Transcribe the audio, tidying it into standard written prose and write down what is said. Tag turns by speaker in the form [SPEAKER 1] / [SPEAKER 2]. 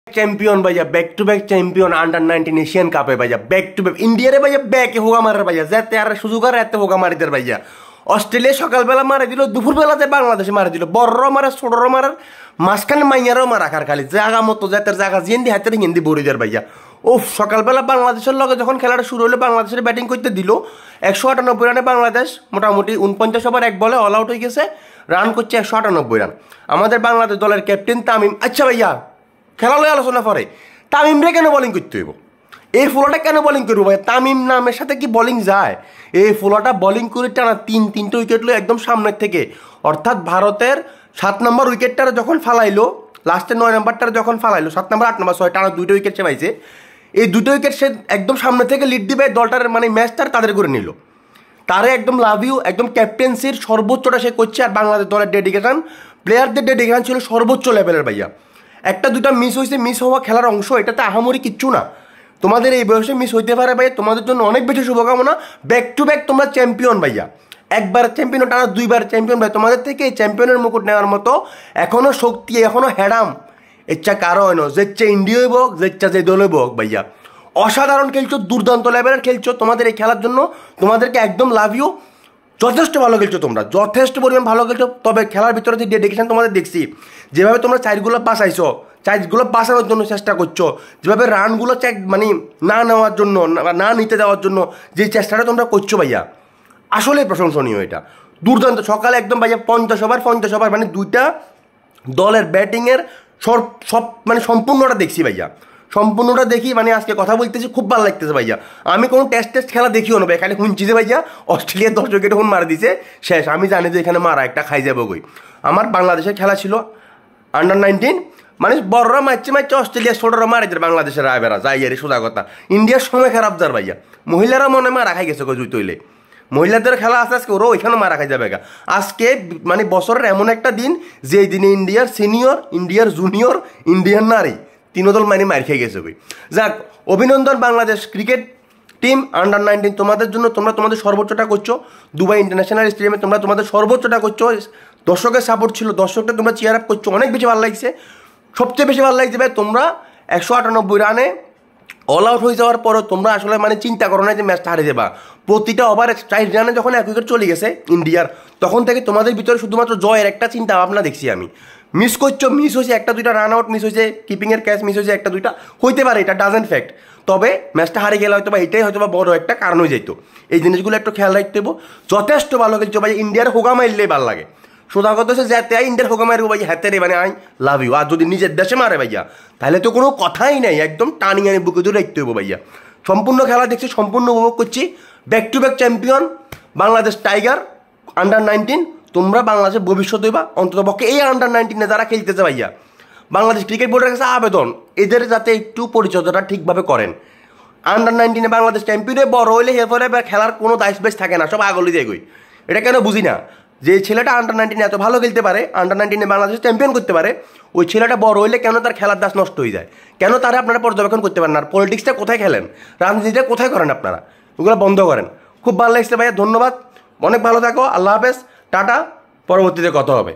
[SPEAKER 1] champion भैया back to back champion under nineteen Asian কাপে भैया बैक टू बैक इंडिया रे भैया बैक होगा मारे भैया যেতে আর সুযোগ আর এতে হোগা মারি দের भैया অস্ট্রেলিয়া সকালবেলা মারি দিল দুপুরবেলাতে বাংলাদেশে মারি দিল বড় মারে ছোটর মারার মাঝখানে মাইয়ারও মারা খার খালি জায়গা মতো যেতের জায়গা জিন্দি হাতের হিন্দি বড়ি দের भैया ওফ সকালবেলা বাংলাদেশের লগে যখন খেলাটা শুরু হলো বাংলাদেশের ব্যাটিং করতে দিল 198 রানে বাংলাদেশ মোটামুটি 49 ওভার এক বলে অল আউট হয়ে গেছে রান করছে 198 রান আমাদের বাংলাদেশ দলের ক্যাপ্টেন তামিম আচ্ছা भैया খেলা লয় আলোচনা করে তামিম রে কেন বোলিং করতে হইব এই ফুলটা কেন বোলিং করব ভাই তামিম নামের সাথে কি বোলিং যায় এই ফুলটা বোলিং করে টানা তিনটা উইকেট লয় একদম সামনের থেকে অর্থাৎ ভারতের 7 নম্বর উইকেটটা যখন ফালাইলো লাস্টে 9 নম্বরটা যখন ফালাইলো 7 নম্বর 8 নম্বর 6 টানা দুইটা উইকেট সে পাইছে এই দুটো উইকেট সে একদম সামনে থেকে লিড দিবে দলটার মানে ম্যাচটার তাদের করে নিল তারে একদম লাভ ইউ একদম ক্যাপ্টেন্সির সর্বোচ্চটা সে করছে আর বাংলাদেশ দলের ডেডিকেশন প্লেয়ারদের ডেডিকেশন ছিল সর্বোচ্চ লেভেলের ভাইয়া একটা দুটা মিস হয়েছে মিস হওয়া খেলার অংশ এটাতে আহামরি কিচ্ছু না তোমাদের এই বয়সে মিস হইতে পারে ভাই তোমাদের জন্য অনেক বেশি শুভকামনা ব্যাক টু ব্যাক তোমরা চ্যাম্পিয়ন ভাইয়া একবার চ্যাম্পিয়ন টানা দুইবার চ্যাম্পিয়ন ভাই তোমাদের থেকে এই চ্যাম্পিয়নের মুকুট নেওয়ার মতো এখনো শক্তি এখনো হ্যাডাম ইচ্ছা কারো হয় না যেচ্ছা ইন্ডিয়া হইব যেচ্ছা যে দল হইব ভাইয়া অসাধারণ খেলছো দুর্দান্ত লেভেলের খেলছো তোমাদের এই খেলার জন্য তোমাদেরকে একদম লাভ ইউ যথেষ্ট ভালো খেলছো তোমরা যথেষ্ট পরিমাণ ভালো খেলছো তবে খেলার ভিতরে যে ডেডিকেশন তোমাদের দেখছি যেভাবে তোমরা চাইজগুলো বাঁচাইছো চাইজগুলো বাঁচানোর জন্য চেষ্টা করছো যেভাবে রানগুলো মানে না নেওয়ার জন্য না নিতে দেওয়ার জন্য যে চেষ্টাটা তোমরা করছো ভাইয়া আসলে প্রশংসনীয় এটা দুর্দান্ত সকালে একদম ভাইয়া 50 ওভার মানে দুইটা দলের ব্যাটিংয়ের সব মানে সম্পূর্ণটা দেখছি ভাইয়া সম্পূর্ণটা দেখি মানে আজকে কথা বলতেছি খুব ভালো লাগতেছে ভাইয়া আমি কোনো টেস্ট খেলা দেখিও না ভাই খালি শুনছি যে ভাইয়া অস্ট্রেলিয়ার 10 উইকেট এখন মারা দিছে শেষ আমি জানি যে এখানে মারা একটা খাই যাবো গই আমার বাংলাদেশের খেলা ছিল अंडर-19 মানে বড়রা মারছে অস্ট্রেলিয়ার ছোটরা মারে বাংলাদেশের রায়বেরা যাই আরে সোজা কথা ইন্ডিয়ার সময় খারাপ যার ভাইয়া মহিলারা মনে মারা খাই গেছে জুই তৈলে মহিলাদের খেলা আছে আজকে ওরাও ওইখানে মারা খাই যাবে আজকে মানে বছরের এমন একটা দিন যে দিনে ইন্ডিয়ার সিনিয়র ইন্ডিয়ার জুনিয়র ইন্ডিয়ান নারী তিন দল মানে মার খেয়ে গেছে যাক অভিনন্দন বাংলাদেশ ক্রিকেট টিম अंडर-19 তোমাদের জন্য তোমরা তোমাদের সর্বোচ্চটা করছো দুবাই ইন্টারন্যাশনাল স্টেডিয়ামে তোমরা তোমাদের সর্বোচ্চটা করছো দর্শকের সাপোর্ট ছিল দর্শকটা তোমরা চেয়ার আপ করছো অনেক বেশি ভালো লাগছে সবচেয়ে বেশি ভালো লাগছে ভাই তোমরা 198 রানে অল আউট হয়ে যাওয়ার পরও তোমরা আসলে মানে চিন্তা করো না যে ম্যাচটা হারিয়ে যাবা প্রতিটা ওভারে 4 রানে যখন 1 উইকেট চলে গেছে ইন্ডিয়ার তখন থেকে তোমাদের ভিতরে শুধুমাত্র জয়ের একটা চিন্তা ভাবনা দেখছি আমি মিস করছো মিস হয়েছে একটা দুইটা রান আউট মিস হয়েছে কিপিংয়ের ক্যাচ মিস হয়েছে একটা দুইটা হইতে পারে এটা ডাজেন্ট ফ্যাক্ট তবে ম্যাচটা হারিয়ে গেলে হয়তো বা এটাই হয়তো বা বড় একটা কারণ হয়ে যেত এই জিনিসগুলো একটু খেয়াল রাখতে হবো যথেষ্ট ভালো খেলছো ভাই ইন্ডিয়ার হোগা মারলেই ভালো লাগে সোজা কথা হচ্ছে যেতে ইন্ডিয়ার হোগা মারবো ভাই হাতে রে মানে আই লাভ ইউ আর যদি নিজের দেশে মারে ভাইয়া তাহলে তো কোনো কথাই নাই একদম টানি আনি বুকে ধরে রাখতে হবো ভাইয়া সম্পূর্ণ খেলা দেখছি সম্পূর্ণ উপভোগ করছি back to back champion Bangladesh tiger under-19 তোমরা বাংলাদেশের ভবিষ্যৎ হইবা অন্ততপক্ষে এই अंडर-19 যারা খেলতেছে ভাইয়া বাংলাদেশ ক্রিকেট বোর্ডের কাছে আবেদন এদের যাতে একটু পরিচর্যাটা ঠিকভাবে করেন अंडर-19 বাংলাদেশ চ্যাম্পিয়নে বড় হইলে এরপরে খেলার কোনো দায়িত্ব বেশ থাকে না সব আগলি যায় গই এটা কেন বুঝি না যে ছেলেটা अंडर-19 এত ভালো খেলতে পারে अंडर-19 বাংলাদেশ চ্যাম্পিয়ন করতে পারে ওই ছেলেটা বড় হইলে কেন তার খেলার দাস নষ্ট হয়ে যায় কেন তারা আপনারা পর্যবেক্ষণ করতে পারেন না আর পলিটিক্সটা কোথায় খেলেন রাজনীতিটা কোথায় করেন আপনারা ওগুলো বন্ধ করেন খুব ভালো লাগছে ভাইয়া ধন্যবাদ অনেক ভালো থাকো আল্লাহ হাফেজ টাটা পরবর্তীতে কথা হবে